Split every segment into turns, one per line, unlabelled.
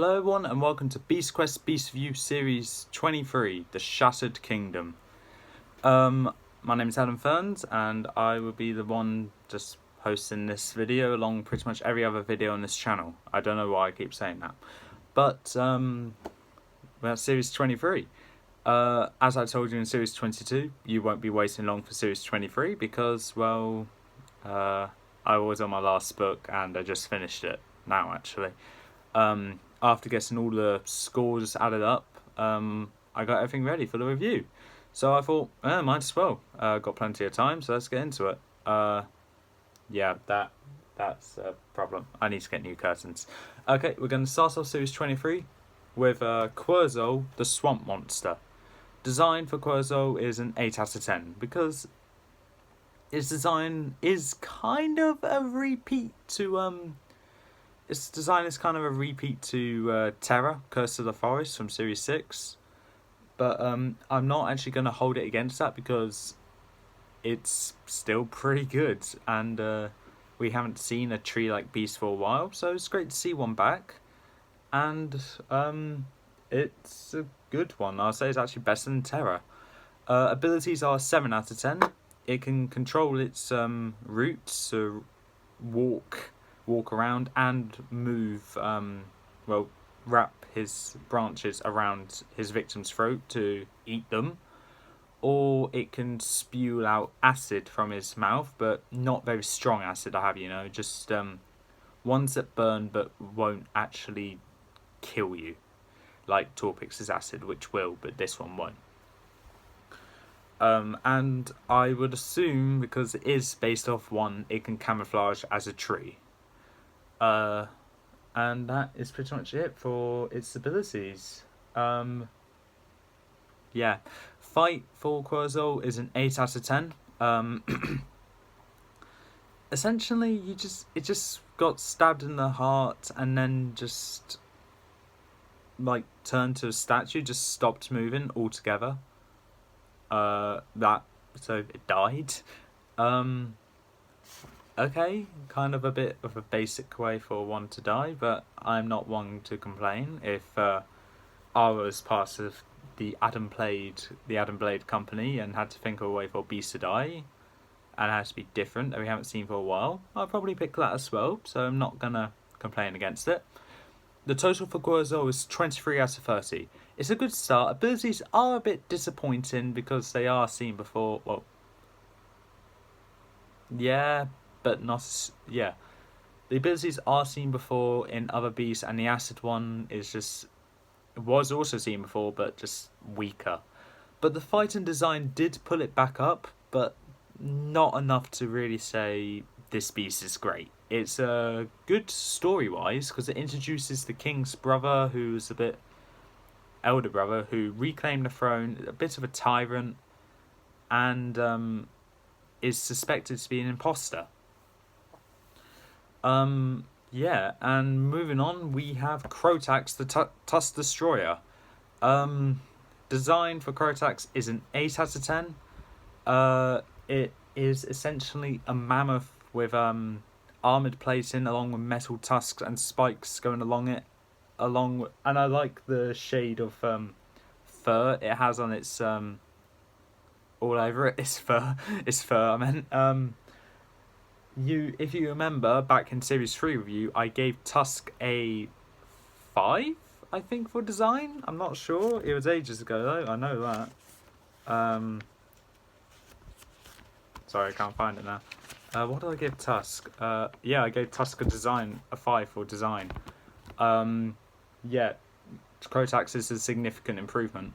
Hello everyone and welcome to Beast Quest Beast View Series 23, The Shattered Kingdom. My name is Adam Ferns and I will be the one just hosting this video along pretty much every other video on this channel. I don't know why I keep saying that. But, that's Series 23. As I told you in Series 22, you won't be waiting long for Series 23 because, well, I was on my last book and I just finished it now actually. After getting all the scores added up, I got everything ready for the review. So I thought, might as well. Got plenty of time, so let's get into it. Yeah, that's a problem. I need to get new curtains. Okay, we're going to start off Series 23 with Quurzel, the Swamp Monster. Design for Quurzel is an 8 out of 10 because its design is kind of a repeat to Its design is kind of a repeat to Terra, Curse of the Forest from Series 6. But I'm not actually going to hold it against that because it's still pretty good. And we haven't seen a tree-like beast for a while, so it's great to see one back. And it's a good one. I'll say it's actually better than Terra. Abilities are 7 out of 10. It can control its roots, so walk around and move, wrap his branches around his victim's throat to eat them, or it can spew out acid from his mouth, but not very strong acid, just ones that burn but won't actually kill you, like Torpix's acid, which will, but this one won't. And I would assume, because it is based off one, it can camouflage as a tree. And that is pretty much it for its abilities. Yeah, fight for Quurzel is an 8 out of 10. Essentially, it just got stabbed in the heart and then just turned to a statue, just stopped moving altogether. So it died. Okay, kind of a bit of a basic way for one to die, but I'm not one to complain. If I was part of the Adam Blade company and had to think of a way for a beast to die, and it has to be different that we haven't seen for a while, I'll probably pick that as well, so I'm not gonna complain against it. The total for Quurzel is 23 out of 30. It's a good start. Abilities are a bit disappointing because they are seen before. Well, yeah, but not. Yeah, the abilities are seen before in other beasts, and the acid one was also seen before, but just weaker. But the fight and design did pull it back up, but not enough to really say this beast is great. It's good story-wise because it introduces the king's brother, who's a bit elder brother, who reclaimed the throne, a bit of a tyrant, and is suspected to be an imposter. Yeah, and moving on, we have Crotax, the Tusk Destroyer. Design for Crotax is an 8 out of 10. It is essentially a mammoth with armoured plating along with metal tusks and spikes going along it. And I like the shade of fur it has on its all over it. It's fur. I meant if you remember back in Series 3 review, I gave Tusk a 5, I think, for design. I'm not sure. It was ages ago though. I know that. Sorry, I can't find it now. What did I give Tusk? Yeah, I gave Tusk a 5 for design. Yeah, Crotax is a significant improvement.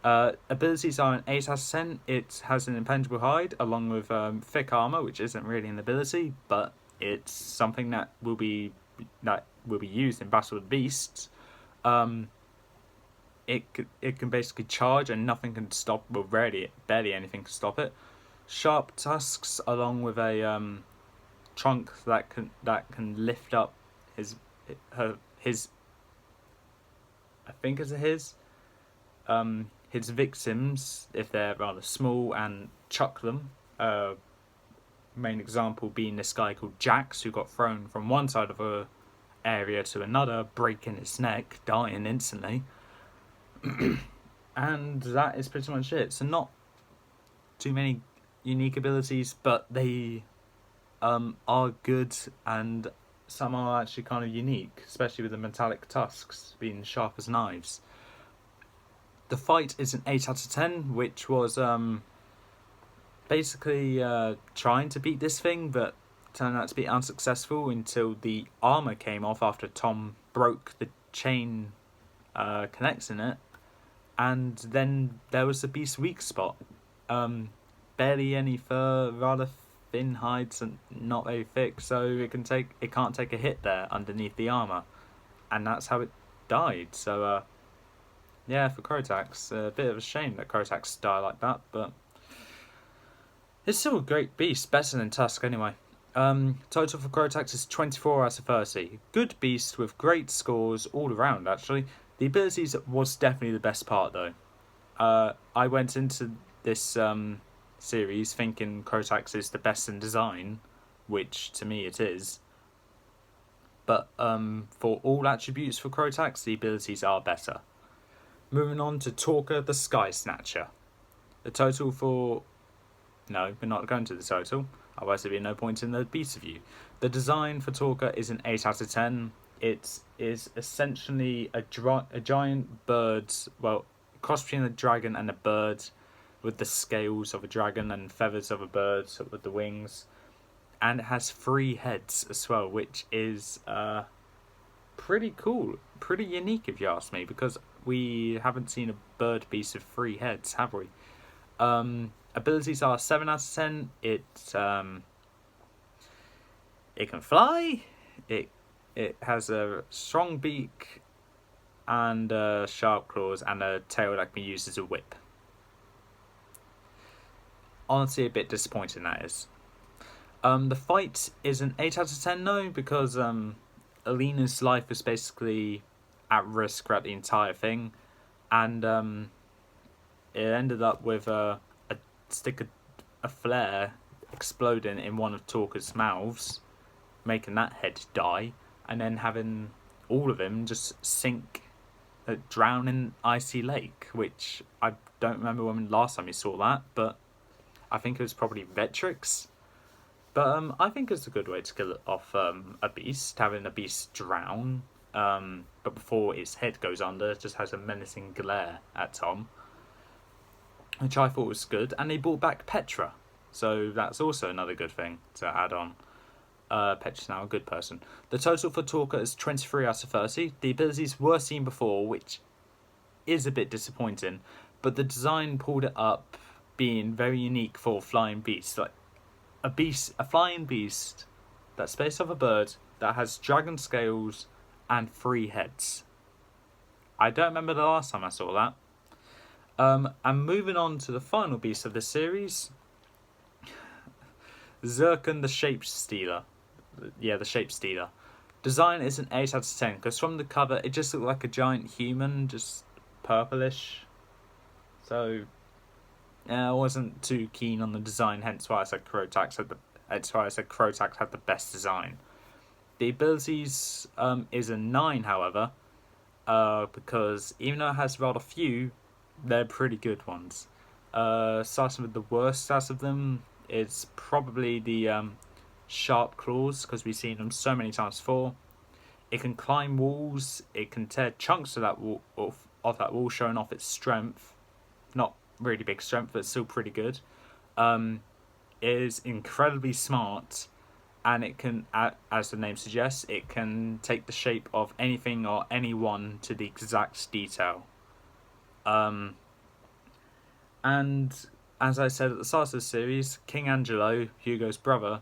Abilities are an 8 out of 10. It has an impenetrable hide along with thick armor, which isn't really an ability, but it's something that will be used in Battle of the Beasts. It can basically charge and nothing can stop. Well, barely anything can stop it. Sharp tusks along with a trunk that can lift up his I think it's his victims if they're rather small and chuck them. Main example being this guy called Jax, who got thrown from one side of area to another, breaking its neck, dying instantly. And that is pretty much it. So not too many unique abilities, but they are good, and some are actually kind of unique, especially with the metallic tusks being sharp as knives. The fight is an 8 out of 10, which was basically trying to beat this thing, but turned out to be unsuccessful until the armor came off after Tom broke the chain connecting it, and then there was the beast's weak spot. Barely any fur, rather thin hides, and not very thick, so it can't take a hit there underneath the armor, and that's how it died. So yeah, for Crotax, a bit of a shame that Crotax die like that, but it's still a great beast, better than Tusk anyway. Total for Crotax is 24 out of 30. Good beast with great scores all around, actually. The abilities was definitely the best part, though. I went into this series thinking Crotax is the best in design, which to me it is. But for all attributes for Crotax, the abilities are better. Moving on to Torka the Sky Snatcher. The total for... No, we're not going to the total. Otherwise there'd be no point in the beast review. The design for Torka is an 8 out of 10. It is essentially a giant bird, well, cross between a dragon and a bird, with the scales of a dragon and feathers of a bird with the wings. And it has 3 heads as well, which is pretty cool. Pretty unique if you ask me, because we haven't seen a bird beast with 3 heads, have we? Abilities are 7 out of 10. It can fly. It has a strong beak and sharp claws and a tail that can be used as a whip. Honestly, a bit disappointing that is. The fight is an 8 out of 10 though, because Alina's life was basically at risk throughout the entire thing, and it ended up with a stick of flare exploding in one of Torka's mouths, making that head die, and then having all of them just sink, drown in icy lake, which I don't remember when last time we saw that, but I think it was probably Vetrix. But I think it's a good way to kill off a beast, having a beast drown, but before its head goes under, it just has a menacing glare at Tom, which I thought was good. And they brought back Petra, so that's also another good thing to add on. Petra's now a good person. The total for Torka is 23 out of 30. The abilities were seen before, which is a bit disappointing, but the design pulled it up, being very unique for flying beasts. Like a flying beast that's based off a bird that has dragon scales and 3 heads. I don't remember the last time I saw that. And moving on to the final beast of the series, Zircon the Shape Stealer. Yeah, the Shape Stealer. Design is an 8 out of 10, because from the cover it just looked like a giant human, just purplish. So I wasn't too keen on the design, hence why I said Crotax had the best design. The abilities is a 9, however, because even though it has rather few, they're pretty good ones. Starting with the worst out of them, it's probably the sharp claws, because we've seen them so many times before. It can climb walls. It can tear chunks of that wall, of that wall, showing off its strength. Not really big strength, but still pretty good. It is incredibly smart, and it can, as the name suggests, it can take the shape of anything or anyone to the exact detail. And as I said at the start of the series, King Angelo, Hugo's brother,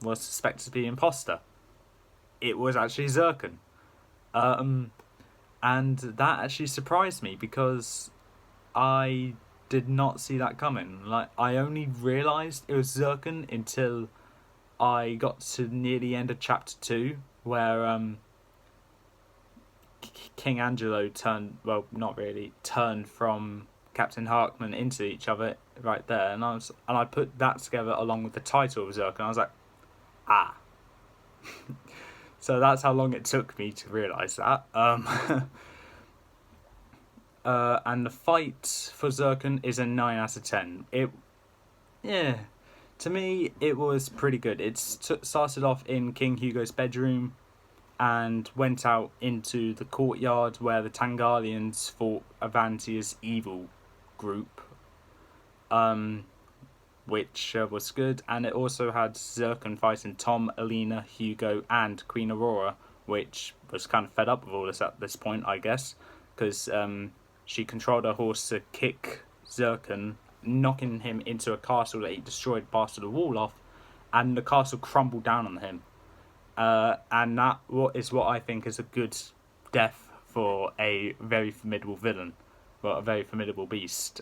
was suspected to be an imposter. It was actually Zircon. And that actually surprised me, because I did not see that coming. Like, I only realised it was Zircon until I got to near the end of chapter 2, where King Angelo turned from Captain Harkman into each other right there, and I put that together along with the title of Zircon. I was like, So that's how long it took me to realise that. And the fight for Zircon is a 9 out of 10. To me, it was pretty good. It started off in King Hugo's bedroom and went out into the courtyard where the Tangarians fought Avantia's evil group, which was good. And it also had Zircon fighting Tom, Alina, Hugo, and Queen Aurora, which was kind of fed up with all this at this point, I guess, because she controlled her horse to kick Zircon, knocking him into a castle that he destroyed part of the wall off, and the castle crumbled down on him. And that is what I think is a good death for a very formidable villain, well, a very formidable beast.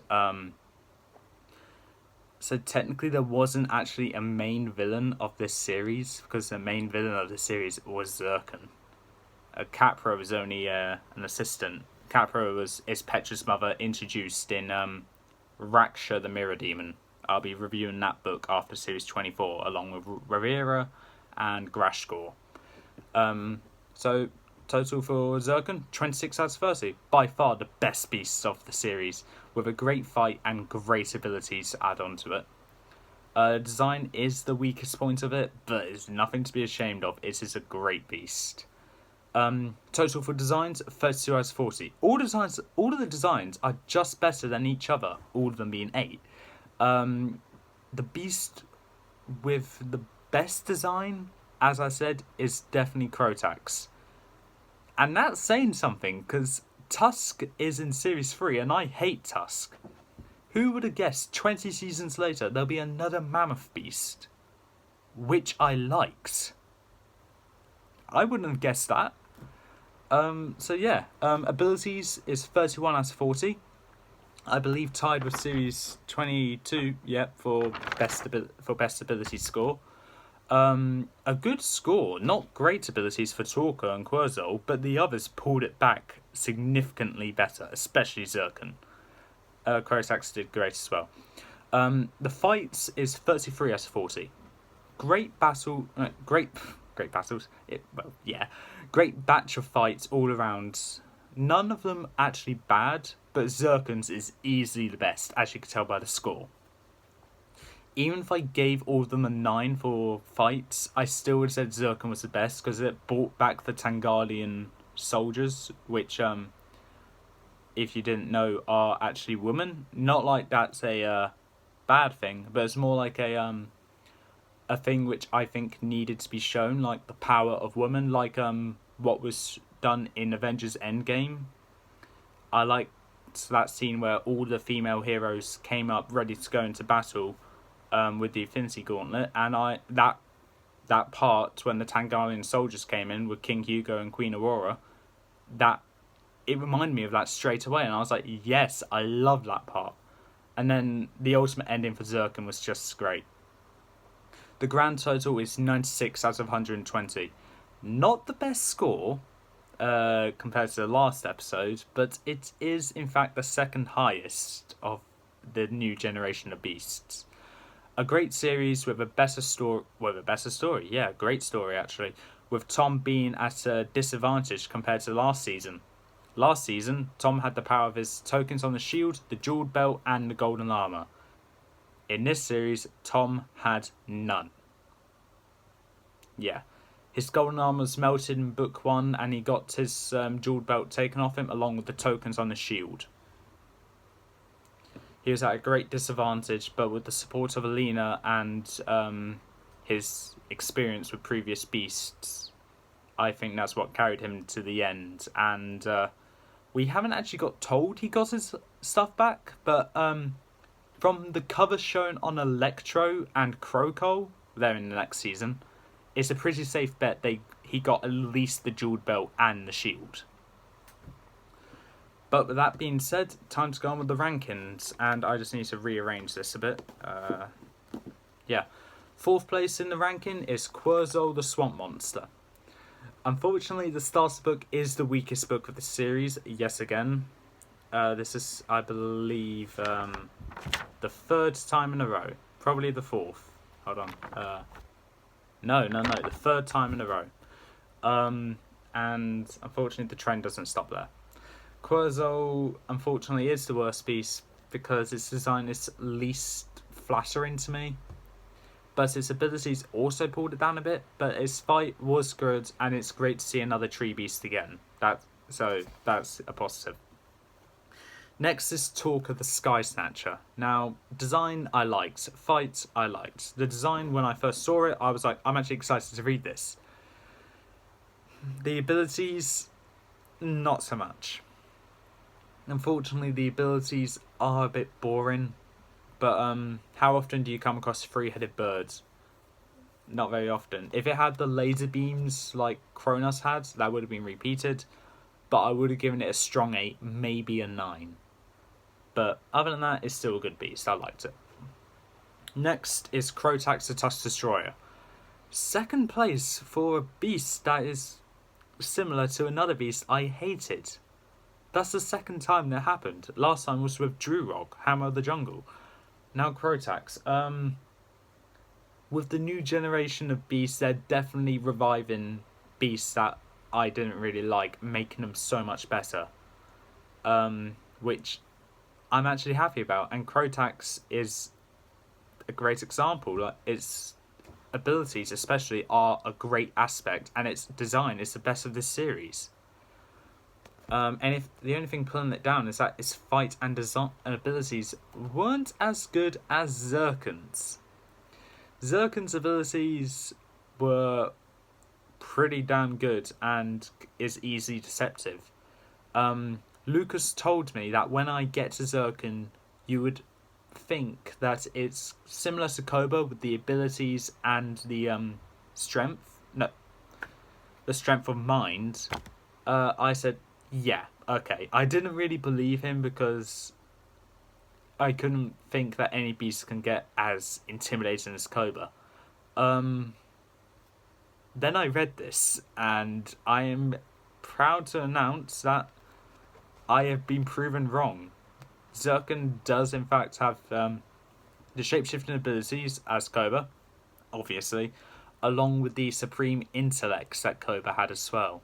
So technically there wasn't actually a main villain of this series, because the main villain of the series was Zircon. Capra was only an assistant. Capra is Petra's mother, introduced in Raksha the Mirror Demon. I'll be reviewing that book after series 24, along with Rivera and Grashkor. So total for Zircon, 26 out of 30. By far the best beast of the series, with a great fight and great abilities to add on to it. Design is the weakest point of it, but it's nothing to be ashamed of. It is a great beast. Total for designs, 32 out of 40. All of the designs are just better than each other, all of them being 8. The beast with the best design, as I said, is definitely Crotax. And that's saying something, because Tusk is in Series 3, and I hate Tusk. Who would have guessed 20 seasons later there'll be another Mammoth Beast, which I liked? I wouldn't have guessed that. Abilities is 31 out of 40. I believe tied with Series 22, for best ability score. A good score, not great abilities for Torka and Querzol, but the others pulled it back significantly better, especially Zircon. Crotax did great as well. The fights is 33 out of 40. Great battles. Great batch of fights all around. None of them actually bad, but Zircon's is easily the best, as you can tell by the score. Even if I gave all of them a 9 for fights, I still would have said Zircon was the best, because it brought back the Tangarian soldiers, which, if you didn't know, are actually women. Not like that's a bad thing, but it's more like a thing which I think needed to be shown, like the power of women, like what was done in Avengers Endgame. I liked that scene where all the female heroes came up ready to go into battle with the Infinity Gauntlet, and that part when the Tangarian soldiers came in with King Hugo and Queen Aurora, that it reminded me of that straight away, and I was like, yes, I love that part. And then the ultimate ending for Zircon was just great. The grand total is 96 out of 120. Not the best score compared to the last episode, but it is in fact the second highest of the new generation of beasts. A great series with a better story. Great story actually. With Tom being at a disadvantage compared to last season. Last season, Tom had the power of his tokens on the shield, the jeweled belt, and the golden armor. In this series, Tom had none. Yeah. His golden armor was melted in book 1, and he got his jeweled belt taken off him along with the tokens on the shield. He was at a great disadvantage, but with the support of Alina and his experience with previous beasts, I think that's what carried him to the end. And we haven't actually got told he got his stuff back, but from the cover shown on Electro and Crocol, they're in the next season, it's a pretty safe bet he got at least the jeweled belt and the shield. But with that being said, time to go on with the rankings, and I just need to rearrange this a bit. Fourth place in the ranking is Querzol the Swamp Monster. Unfortunately, the starter book is the weakest book of the series, yes again. This is, I believe, the third time in a row. Probably the fourth. Hold on. No, the third time in a row. And unfortunately the trend doesn't stop there. Quetzal, unfortunately, is the worst beast because its design is least flattering to me. But its abilities also pulled it down a bit, but its fight was good, and it's great to see another tree beast again. So that's a positive. Next is Talk of the Sky Snatcher. Now, design I liked, fight I liked. The design, when I first saw it, I was like, I'm actually excited to read this. The abilities, not so much. Unfortunately, the abilities are a bit boring. But how often do you come across three-headed birds? Not very often. If it had the laser beams like Kronos had, that would have been repeated. But I would have given it a strong 8, maybe a 9. But other than that, it's still a good beast. I liked it. Next is Crotax the Tusk Destroyer. Second place for a beast that is similar to another beast I hated. That's the second time that happened. Last time was with Drurog, Hammer of the Jungle. Now Crotax. With the new generation of beasts, they're definitely reviving beasts that I didn't really like, making them so much better. Which I'm actually happy about. And Crotax is a great example. Like, its abilities especially are a great aspect, and its design is the best of this series. And if the only thing pulling it down is that its fight and design and abilities weren't as good as Zircon's. Zircon's abilities were pretty damn good and is easily deceptive. Lucas told me that when I get to Zircon, you would think that it's similar to Koba with the abilities and the strength. No, the strength of mind. I said, yeah, okay. I didn't really believe him because I couldn't think that any beast can get as intimidating as Koba. Then I read this, and I am proud to announce that I have been proven wrong. Zircon does in fact have the shapeshifting abilities as Koba, obviously, along with the supreme intellects that Koba had as well.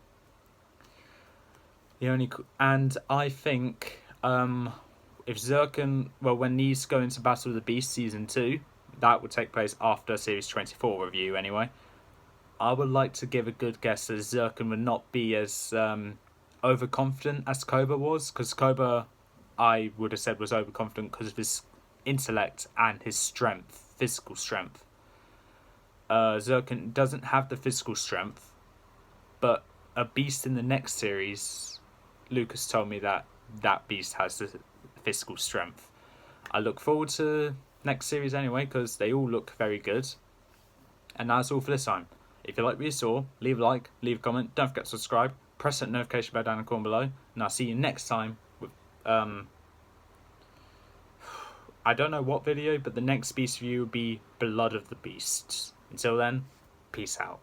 And I think if Zircon, when these go into Battle of the Beast Season 2, that would take place after Series 24 review anyway, I would like to give a good guess that Zircon would not be as overconfident as Koba was, because Koba, I would have said, was overconfident because of his intellect and his strength, physical strength. Zircon doesn't have the physical strength, but a beast in the next series, Lucas told me that that beast has the physical strength. I look forward to next series anyway, because they all look very good. And that's all for this time. If you like what you saw, leave a like, leave a comment, don't forget to subscribe, press that notification bell down in the corner below, and I'll see you next time with I don't know what video, but the next beast review will be Blood of the Beasts. Until then, peace out.